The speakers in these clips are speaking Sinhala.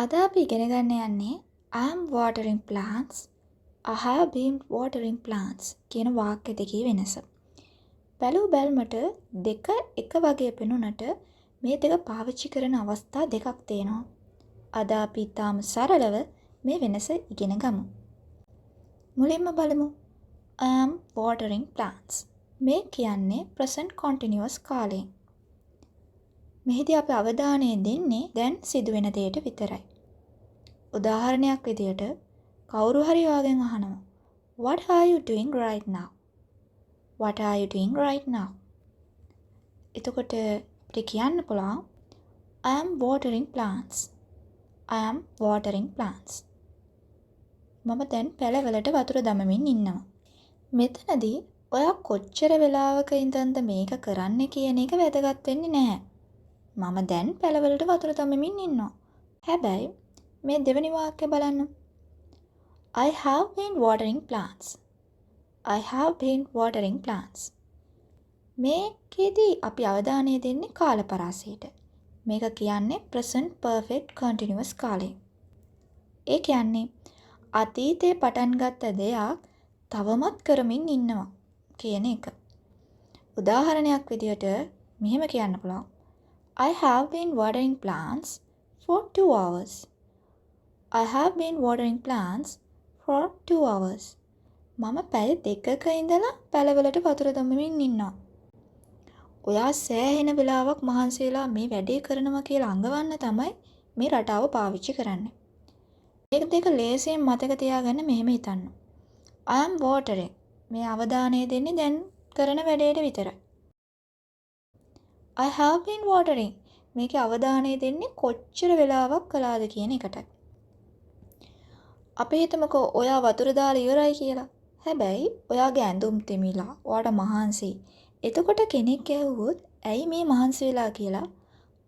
අද අපි ඉගෙන ගන්න යන්නේ I am watering plants, I have been watering plants කියන වාක්‍ය දෙකේ වෙනස. බැලූ බැල්මට දෙක එක වගේ පෙනුනට මේ දෙක පාවිච්චි කරන අවස්ථා දෙකක් තියෙනවා. අද අපි ඊටාම සරලව මේ වෙනස ඉගෙන ගමු. මුලින්ම බලමු I am watering plants. මේ කියන්නේ present continuous කාලයෙන්. මෙහිදී අපි අවධානය දෙන්නේ දැන් සිදුවෙන දෙයට විතරයි. උදාහරණයක් විදියට කවුරු හරි වාගෙන් අහනවා What are you doing right now? What are you doing right now? එතකොට අපිට කියන්න පුළුවන් I am watering plants. I am watering plants. මම දැන් පැලවලට වතුර දමමින් ඉන්නවා. මෙතනදී ඔයා කොච්චර වෙලාවක ඉඳන්ද මේක කරන්නේ කියන එක වැදගත් වෙන්නේ නැහැ. මම දැන් පැලවලට වතුර දමමින් ඉන්නවා. හැබැයි මේ දෙවෙනි වාක්‍ය බලන්න. I have been watering plants. I have been watering plants. මේකෙදී අපි අවධානය දෙන්නේ කාලපරාසයට. මේක කියන්නේ present perfect continuous කාලය. ඒ කියන්නේ අතීතයේ පටන් ගත්ත දෙයක් තවමත් කරමින් ඉන්නවා කියන එක. උදාහරණයක් විදියට මෙහෙම කියන්න පුළුවන්. I have been watering plants for 2 hours. I have been watering plants for 2 hours. මම පැය දෙකක ඉඳලා පැලවලට වතුර දමමින් ඉන්නවා. ඔයා සෑහෙන වෙලාවක් මහන්සි වෙලා මේ වැඩේ කරනවා කියලා අඟවන්න තමයි මේ රටාව පාවිච්චි කරන්නේ. මේක දෙක ලේසියෙන් මතක තියාගන්න මෙහෙම හිතන්න. I am watering. මේ අවධානය දෙන්නේ දැන් කරන වැඩේට විතරයි. I have been watering. මේකේ අවධානය දෙන්නේ කොච්චර වෙලාවක් කළාද කියන එකටයි. අපි හිතමුකෝ ඔයා වතුර දාලා ඉවරයි කියලා. හැබැයි ඔයාගේ ඇඳුම් තෙමිලා, ඔයාට මහන්සි. එතකොට කෙනෙක් ඇහුවොත් ඇයි මේ මහන්සි වෙලා කියලා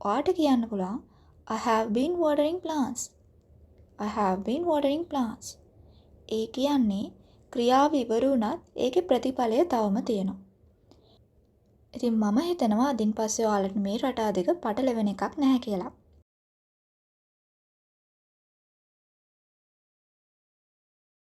ඔයාට කියන්න පුළුවන් I have been watering plants. I have been watering plants. ඒ කියන්නේ ක්‍රියාව ඉවර වුණත් ඒකේ ප්‍රතිඵලය තවම තියෙනවා. ඉතින් මම හිතනවා අදින් පස්සේ ඔයාලට මේ රටා දෙක පටලැවෙන එකක් නැහැ කියලා.